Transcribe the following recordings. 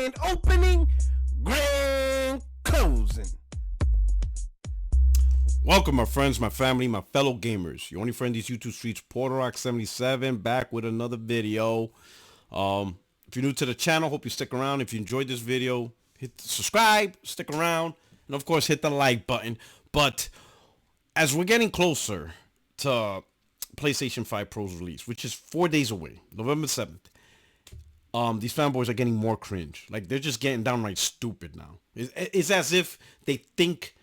grand opening, grand closing. Welcome, my friends, my family, my fellow gamers. Your only friend these YouTube streets, Puerto77, back with another video. If you're new to the channel, hope you stick around. If you enjoyed this video, hit subscribe, stick around, and of course hit the like button. But as we're getting closer to PlayStation 5 Pro's release, which is 4 days away, November 7th, these fanboys are getting more cringe. Like, they're just getting downright stupid now. It's as if they think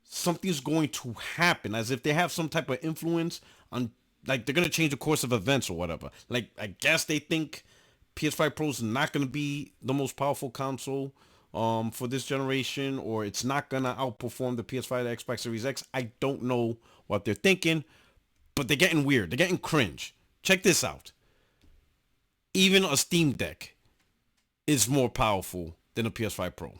something's going to happen, as if they have some type of influence on, like, they're going to change the course of events or whatever. Like, I guess they think PS5 Pro is not going to be the most powerful console for this generation, or it's not going to outperform the PS5 and Xbox Series X. I don't know what they're thinking, but they're getting weird. They're getting cringe. Check this out. Even a Steam Deck is more powerful than a PS5 Pro.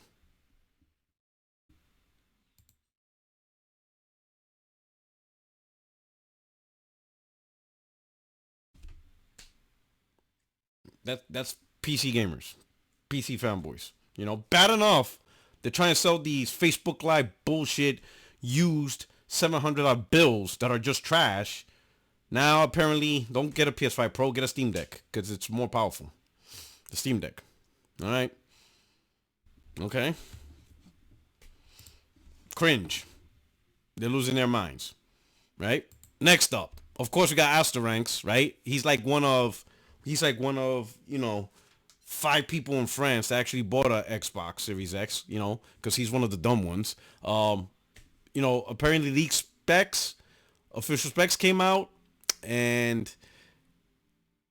That's PC gamers, PC fanboys. You know, bad enough they're trying to sell these Facebook Live bullshit used $700 bills that are just trash. Now apparently, don't get a PS5 Pro, get a Steam Deck because it's more powerful. The Steam Deck. All right. Okay. Cringe. They're losing their minds. Right. Next up, of course, we got Asteranks. Right. He's like one of, you know, 5 people in France that actually bought a Xbox Series X, you know, because he's one of the dumb ones. You know, apparently leaked specs, official specs came out, and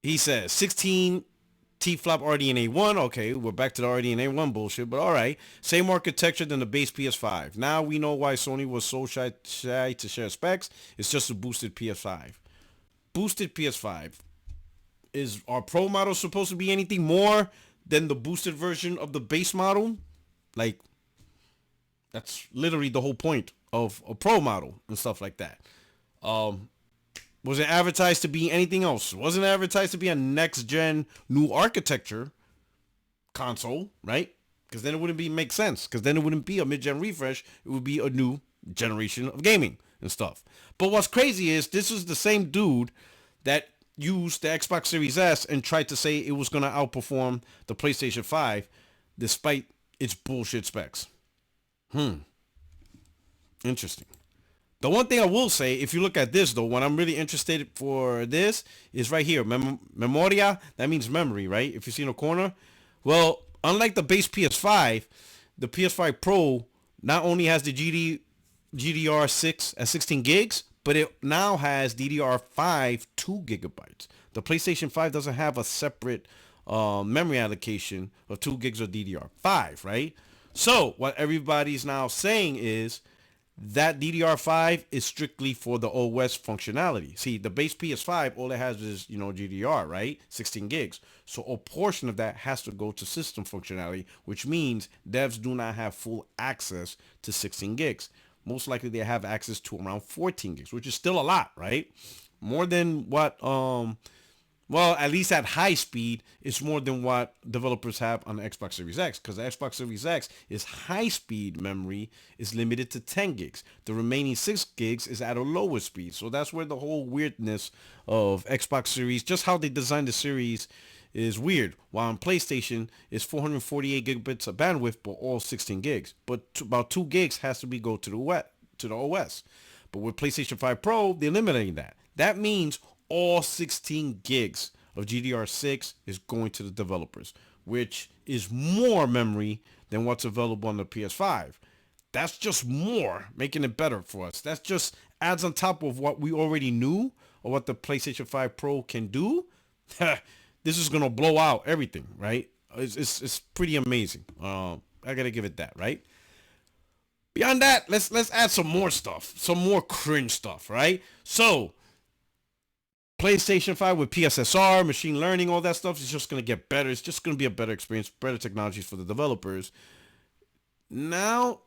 he says 16 T-flop RDNA 1. Okay, we're back to the RDNA 1 bullshit, but all right. Same architecture than the base PS5. Now we know why Sony was so shy to share specs. It's just a boosted PS5. Boosted PS5. Is our Pro model supposed to be anything more than the boosted version of the base model? Like, that's literally the whole point of a Pro model and stuff like that. Was it advertised to be anything else? Wasn't advertised to be a next-gen new architecture console, right? Because then it wouldn't make sense. Because then it wouldn't be a mid-gen refresh. It would be a new generation of gaming and stuff. But what's crazy is this is the same dude that used the Xbox Series S and tried to say it was going to outperform the PlayStation 5 despite its bullshit specs. Interesting. The one thing I will say, if you look at this though, what I'm really interested for this is right here. Memoria, that means memory, right? If you see in the corner. Well, unlike the base PS5, the PS5 Pro not only has the GDDR6 at 16 gigs, but it now has DDR5 2 gigabytes. The PlayStation 5 doesn't have a separate memory allocation of 2 gigs of DDR5, right? So what everybody's now saying is that DDR5 is strictly for the OS functionality. See, the base PS5, all it has is, you know, GDR, right? 16 gigs. So a portion of that has to go to system functionality, which means devs do not have full access to 16 gigs. Most likely they have access to around 14 gigs, which is still a lot, right? More than what, well, at least at high speed, it's more than what developers have on the Xbox Series X, because the Xbox Series X is high speed memory is limited to 10 gigs. The remaining 6 gigs is at a lower speed. So that's where the whole weirdness of Xbox Series, just how they designed the series, is weird. While on PlayStation, it's 448 gigabits of bandwidth, but all 16 gigs. But about 2 gigs has to be go to the OS. But with PlayStation 5 Pro, they're eliminating that. That means all 16 gigs of GDR6 is going to the developers, which is more memory than what's available on the PS5. That's just more, making it better for us. That just adds on top of what we already knew or what the PlayStation 5 Pro can do. This is gonna blow out everything, right? It's pretty amazing. I gotta give it that, right? Beyond that, let's add some more stuff, some more cringe stuff, right? So, PlayStation 5 with PSSR, machine learning, all that stuff is just gonna get better. It's just gonna be a better experience, better technologies for the developers. Now,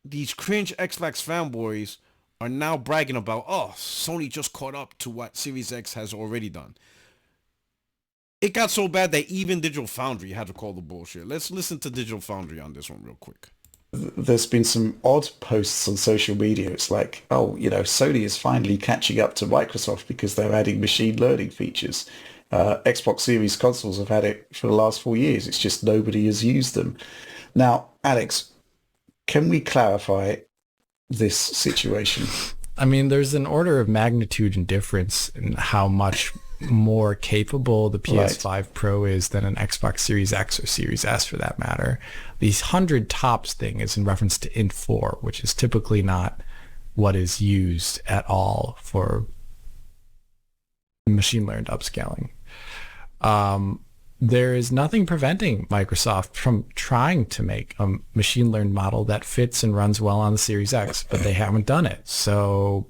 these cringe Xbox fanboys are now bragging about, oh, Sony just caught up to what Series X has already done. It got so bad that even Digital Foundry had to call the bullshit. Let's listen to Digital Foundry on this one real quick. There's been some odd posts on social media. It's like, oh, Sony is finally catching up to Microsoft because they're adding machine learning features. Xbox Series consoles have had it for the last 4 years. It's just nobody has used them. Now, Alex, can we clarify this situation? I mean, there's an order of magnitude and difference in how much more capable the PS5 Pro is than an Xbox Series X or Series S for that matter. The 100 tops thing is in reference to Int 4, which is typically not what is used at all for machine learned upscaling. There is nothing preventing Microsoft from trying to make a machine learned model that fits and runs well on the Series X, but they haven't done it. So,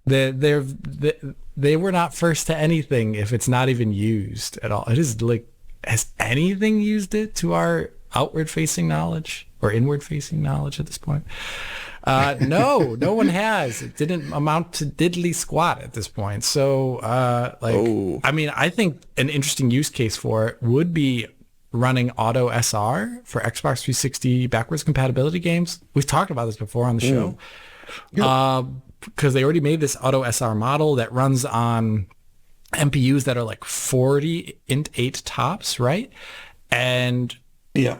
they were not first to anything if it's not even used at all. It is like, has anything used it to our outward facing knowledge or inward facing knowledge at this point? No one has. It didn't amount to diddly squat at this point. So, I mean, I think an interesting use case for it would be running Auto SR for Xbox 360 backwards compatibility games. We've talked about this before on the show. Because they already made this Auto SR model that runs on MPUs that are like 40 int 8 tops, right? And a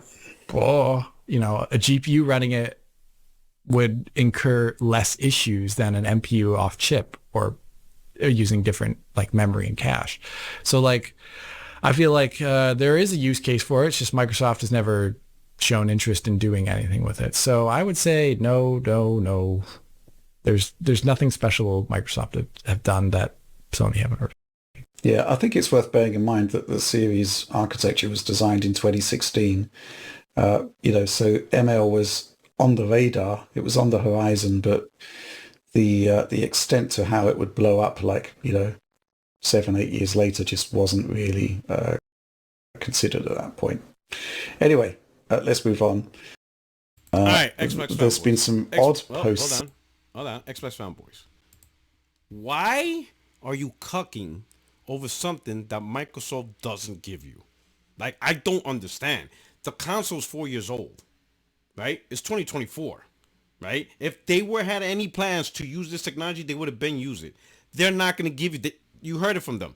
GPU running it would incur less issues than an MPU off chip or using different like memory and cache. So like, I feel like there is a use case for it. It's just Microsoft has never shown interest in doing anything with it. So I would say no. There's nothing special Microsoft have done that Sony haven't heard. Yeah, I think it's worth bearing in mind that the series architecture was designed in 2016. So ML was on the radar, it was on the horizon, but the extent to how it would blow up, 7-8 years later, just wasn't really considered at that point. Anyway, let's move on. All right, Xbox there's fanboys. Been some odd posts. Hold on, Xbox fanboys. Why are you cucking over something that Microsoft doesn't give you? Like, I don't understand. The console's 4 years old, right? It's 2024, right? If they had any plans to use this technology, they would have been used it. They're not going to give you, you heard it from them.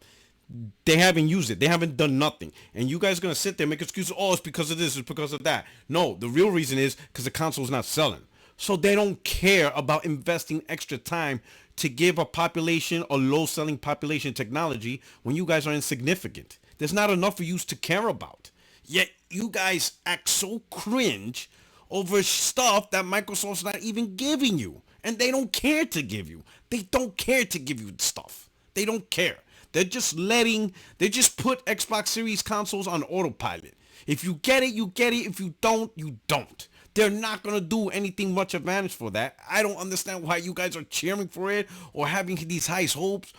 They haven't used it. They haven't done nothing. And you guys are going to sit there and make excuses. Oh, it's because of this. It's because of that. No, the real reason is because the console's not selling. So they don't care about investing extra time to give a population, a low-selling population technology when you guys are insignificant. There's not enough for you to care about. Yet you guys act so cringe over stuff that Microsoft's not even giving you. And they don't care to give you. They don't care to give you stuff. They don't care. They just put Xbox Series consoles on autopilot. If you get it, you get it. If you don't, you don't. They're not going to do anything much advantage for that. I don't understand why you guys are cheering for it or having these high hopes.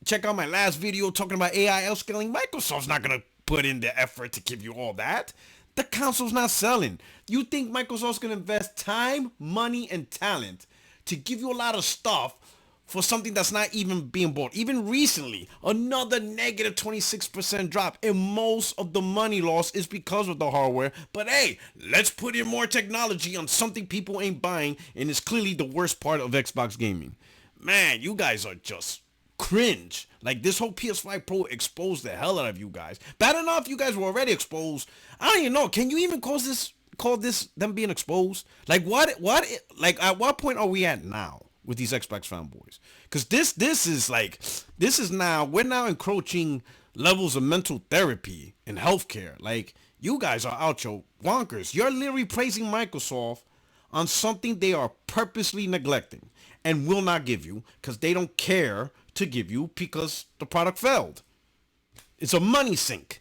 Check out my last video talking about AI upscaling. Microsoft's not going to put in the effort to give you all that. The console's not selling. You think Microsoft's going to invest time, money, and talent to give you a lot of stuff for something that's not even being bought? Even recently, another negative 26% drop, and most of the money loss is because of the hardware. But hey, let's put in more technology on something people ain't buying, and it's clearly the worst part of Xbox gaming. Man, you guys are just cringe. Like, this whole PS5 Pro exposed the hell out of you guys. Bad enough you guys were already exposed. I don't even know. Can you even call this them being exposed? Like, like, at what point are we at now with these Xbox fanboys? Because we're now encroaching levels of mental therapy and healthcare. Like, you guys are out your wonkers. You're literally praising Microsoft on something they are purposely neglecting and will not give you because they don't care to give you because the product failed. It's a money sink.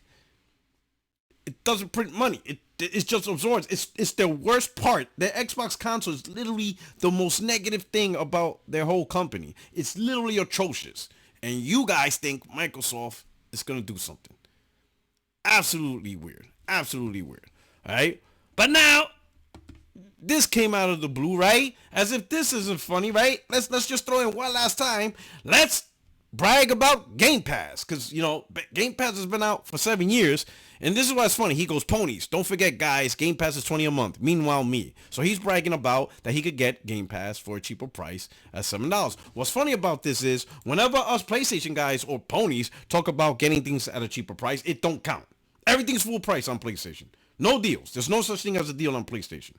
It doesn't print money. It just absorbs. It's their worst part. The Xbox console is literally the most negative thing about their whole company. It's literally atrocious. And you guys think Microsoft is going to do something. Absolutely weird. Absolutely weird. All right? But now, this came out of the blue, right? As if this isn't funny, right? Let's just throw in one last time. Let's brag about Game Pass, because, you know, Game Pass has been out for 7 years, and this is what's funny. He goes, ponies, don't forget, guys, Game Pass is $20 a month. Meanwhile, me. So he's bragging about that he could get Game Pass for a cheaper price at $7. What's funny about this is whenever us PlayStation guys or ponies talk about getting things at a cheaper price, it don't count. Everything's full price on PlayStation. No deals. There's no such thing as a deal on PlayStation.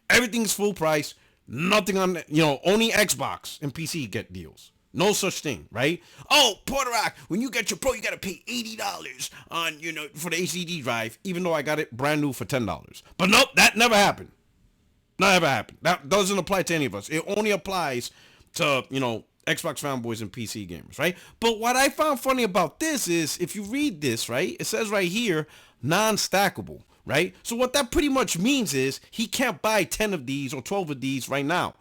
Everything's full price. Nothing on, only Xbox and PC get deals. No such thing, right? Oh, Puerto Rock, when you get your Pro, you got to pay $80 on, for the HDD drive, even though I got it brand new for $10. But nope, that never happened. Never happened. That doesn't apply to any of us. It only applies to, Xbox fanboys and PC gamers, right? But what I found funny about this is, if you read this, right, it says right here, non-stackable, right? So what that pretty much means is he can't buy 10 of these or 12 of these right now.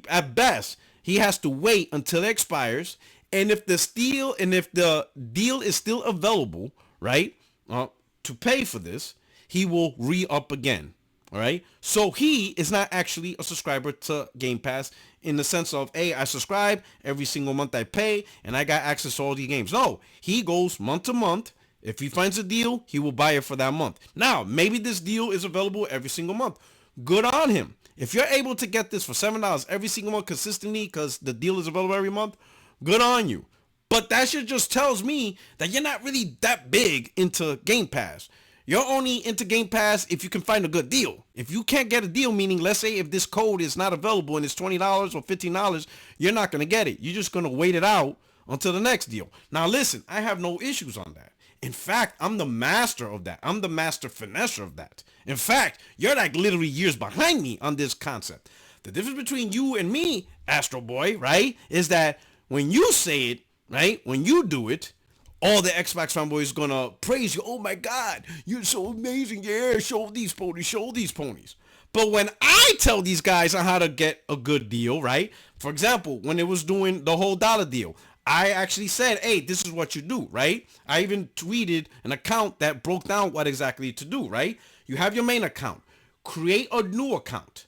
At best, he has to wait until it expires, and if the deal is still available, right, to pay for this, he will re-up again. All right. So he is not actually a subscriber to Game Pass in the sense of, hey, I subscribe every single month I pay and I got access to all these games. No, he goes month to month. If he finds a deal, he will buy it for that month. Now, maybe this deal is available every single month. Good on him. If you're able to get this for $7 every single month consistently because the deal is available every month, good on you. But that shit just tells me that you're not really that big into Game Pass. You're only into Game Pass if you can find a good deal. If you can't get a deal, meaning let's say if this code is not available and it's $20 or $15, you're not going to get it. You're just going to wait it out until the next deal. Now listen, I have no issues on that. In fact, I'm the master of that. I'm the master finesser of that. In fact, you're like literally years behind me on this concept. The difference between you and me, Astro Boy, right, is that when you say it, right, when you do it, all the Xbox fanboys gonna praise you. Oh my God, you're so amazing. Yeah, show these ponies, show these ponies. But when I tell these guys on how to get a good deal, right? For example, when it was doing the whole dollar deal, I actually said, hey, this is what you do, right? I even tweeted an account that broke down what exactly to do, right? You have your main account. Create a new account.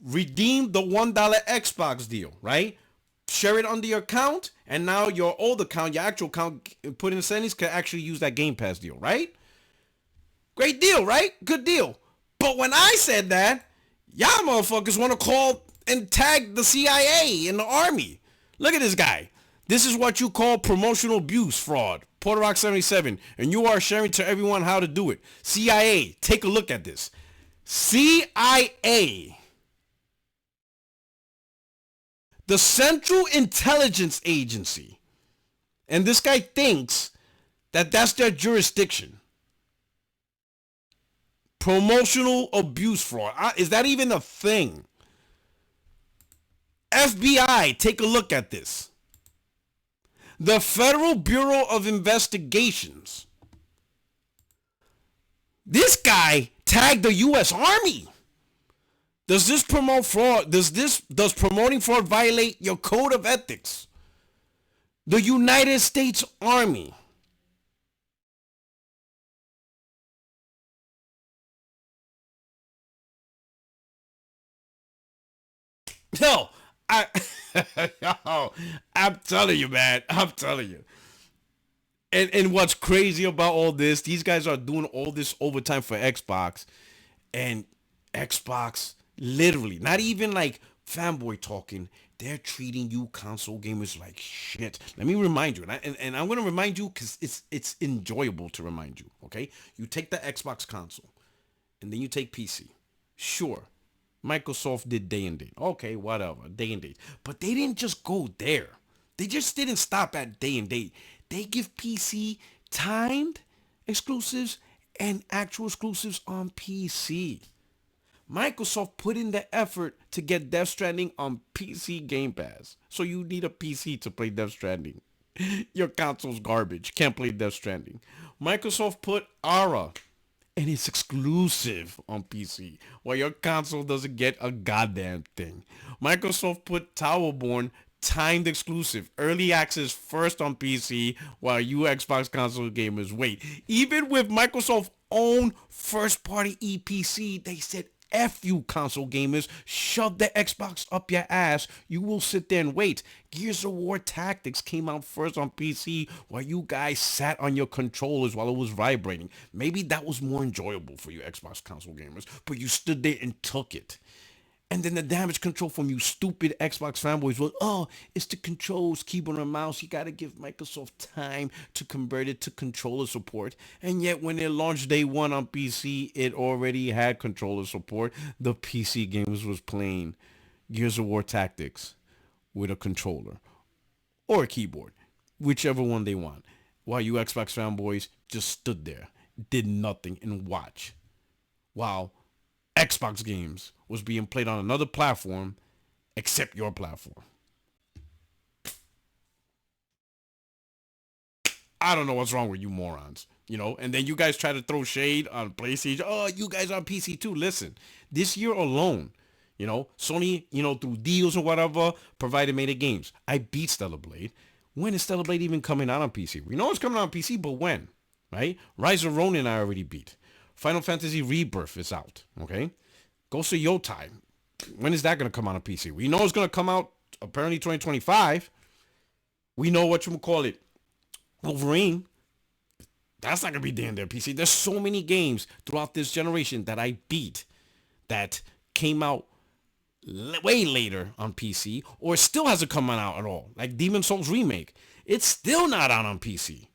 Redeem the $1 Xbox deal, right? Share it on the account, and now your old account, your actual account, put in the settings, can actually use that Game Pass deal, right? Great deal, right? Good deal. But when I said that, y'all motherfuckers want to call and tag the CIA and the Army. Look at this guy. This is what you call promotional abuse fraud. Puerto77, and you are sharing to everyone how to do it. CIA, take a look at this. CIA. The Central Intelligence Agency. And this guy thinks that that's their jurisdiction. Promotional abuse fraud. Is that even a thing? FBI, take a look at this. The Federal Bureau of Investigations. This guy tagged the U.S. Army. Does this promote fraud? Does promoting fraud violate your code of ethics? The United States Army. No, I'm telling you, man. I'm telling you. And what's crazy about all this, these guys are doing all this overtime for Xbox, and Xbox literally, not even like fanboy talking, they're treating you console gamers like shit. Let me remind you, and I'm going to remind you because it's enjoyable to remind you, okay? You take the Xbox console, and then you take PC. Sure, Microsoft did day and date. Okay, whatever, day and date. But they didn't just go there. They just didn't stop at day and date. They give PC timed exclusives and actual exclusives on PC. Microsoft put in the effort to get Death Stranding on PC Game Pass. So you need a PC to play Death Stranding. Your console's garbage. Can't play Death Stranding. Microsoft put Aura, and it's exclusive on PC, while your console doesn't get a goddamn thing. Microsoft put Towerborn timed exclusive, early access first on PC, while you Xbox console gamers wait. Even with Microsoft's own first-party EPC, they said F you console gamers, shove the Xbox up your ass. You will sit there and wait. Gears of War Tactics came out first on PC while you guys sat on your controllers while it was vibrating. Maybe that was more enjoyable for you Xbox console gamers, but you stood there and took it. And then the damage control from you stupid Xbox fanboys was, oh, it's the controls, keyboard and mouse. You got to give Microsoft time to convert it to controller support. And yet when it launched day one on PC, it already had controller support. The PC gamers was playing Gears of War Tactics with a controller or a keyboard, whichever one they want. While you Xbox fanboys just stood there, did nothing and watch. Wow. Xbox games was being played on another platform except your platform. I don't know what's wrong with you morons, you know, and then you guys try to throw shade on PlayStation. Oh, you guys on PC too. Listen, this year alone, you know, Sony, you know, through deals or whatever, provided made games. I beat Stellar Blade. When is Stellar Blade even coming out on PC? We know it's coming out on PC, but when, right? Rise of Ronin I already beat. Final Fantasy Rebirth is out, okay? Ghost of Yotai. When is that going to come out on PC? We know it's going to come out apparently 2025. We know what you call it. Wolverine. That's not going to be there in their PC. There's so many games throughout this generation that I beat that came out way later on PC or still hasn't come out at all. Like Demon's Souls Remake. It's still not out on PC.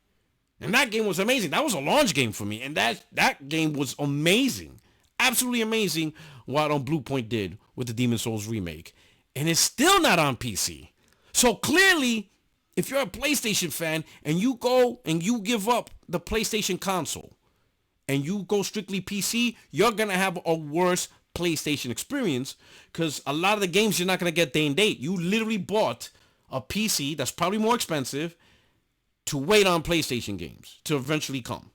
And that game was amazing. That was a launch game for me. And that game was amazing. Absolutely amazing what Bluepoint did with the Demon's Souls remake. And it's still not on PC. So clearly, if you're a PlayStation fan and you go and you give up the PlayStation console and you go strictly PC, you're going to have a worse PlayStation experience because a lot of the games you're not going to get day and date. You literally bought a PC that's probably more expensive to wait on PlayStation games to eventually come.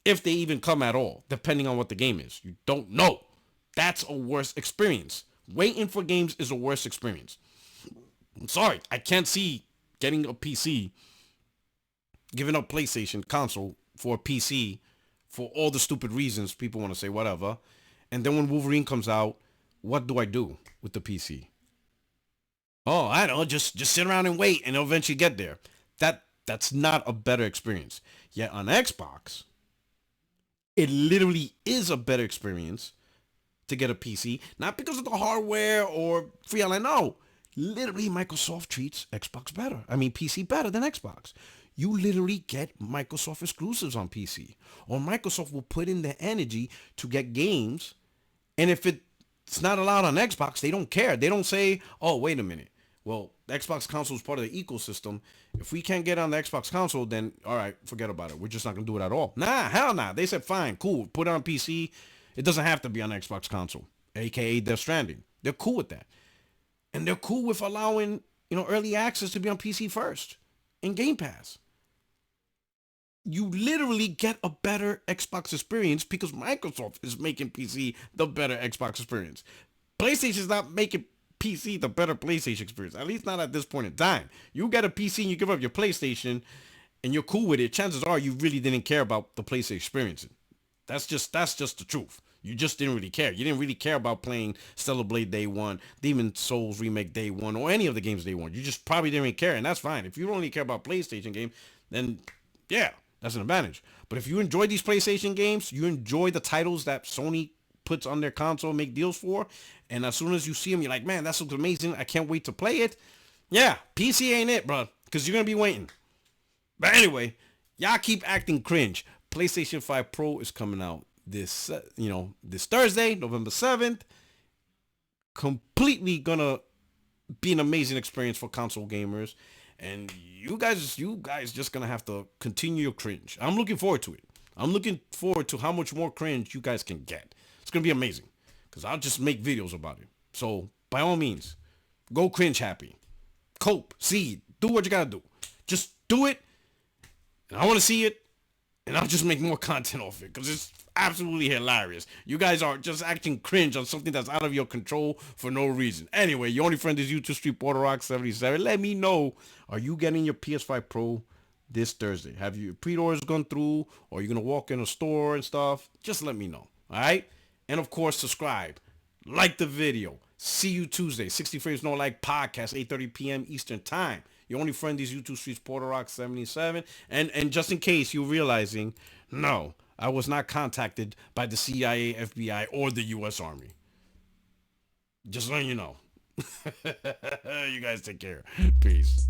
If they even come at all, depending on what the game is. You don't know. That's a worse experience. Waiting for games is a worse experience. I'm sorry. I can't see getting a PC, giving up PlayStation console for a PC for all the stupid reasons people want to say whatever. And then when Wolverine comes out, what do I do with the PC? Oh, I don't know. Just sit around and wait and it'll eventually get there. That's not a better experience. Yet on Xbox, it literally is a better experience to get a PC. Not because of the hardware or free online. No. Literally, Microsoft treats Xbox better. I mean, PC better than Xbox. You literally get Microsoft exclusives on PC. Or Microsoft will put in the energy to get games. And if it's not allowed on Xbox, they don't care. They don't say, oh, wait a minute. Well, the Xbox console is part of the ecosystem. If we can't get on the Xbox console, then all right, forget about it. We're just not going to do it at all. Nah, hell nah. They said, fine, cool. Put it on PC. It doesn't have to be on Xbox console, a.k.a. Death Stranding. They're cool with that. And they're cool with allowing, early access to be on PC first in Game Pass. You literally get a better Xbox experience because Microsoft is making PC the better Xbox experience. PlayStation's not making PC the better PlayStation experience, at least not at this point in time. You get a PC and you give up your PlayStation and you're cool with it, chances are you really didn't care about the PlayStation experience. That's just the truth. You just didn't really care. You didn't really care about playing Stellar Blade Day 1, Demon's Souls Remake Day 1, or any of the games Day 1. You just probably didn't really care, and that's fine. If you only care about PlayStation games, then yeah, that's an advantage. But if you enjoy these PlayStation games, you enjoy the titles that Sony puts on their console, make deals for, and as soon as you see them, you're like, man, that looks amazing. I can't wait to play it. Yeah, PC ain't it, bro, because you're going to be waiting. But anyway, y'all keep acting cringe. PlayStation 5 Pro is coming out this Thursday, November 7th. Completely gonna be an amazing experience for console gamers. And you guys just gonna have to continue your cringe. I'm looking forward to it. I'm looking forward to how much more cringe you guys can get. It's gonna be amazing. Because I'll just make videos about it. So, by all means, go cringe happy. Cope, see, do what you gotta do. Just do it. And I want to see it. And I'll just make more content off it. Because it's absolutely hilarious. You guys are just acting cringe on something that's out of your control for no reason. Anyway, your only friend is YouTube Street Rock77. Let me know, are you getting your PS5 Pro this Thursday? Have your pre-orders gone through? Or are you going to walk in a store and stuff? Just let me know. All right? And of course, subscribe like the video. See you Tuesday. 60 Frames No Like podcast, 8:30 p.m. Eastern Time. Your only friend is YouTube Streets Porter77. And just in case you're realizing, no, I was not contacted by the CIA, FBI, or the U.S. Army. Just letting you know. You guys take care. Peace.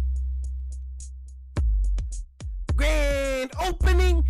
Grand opening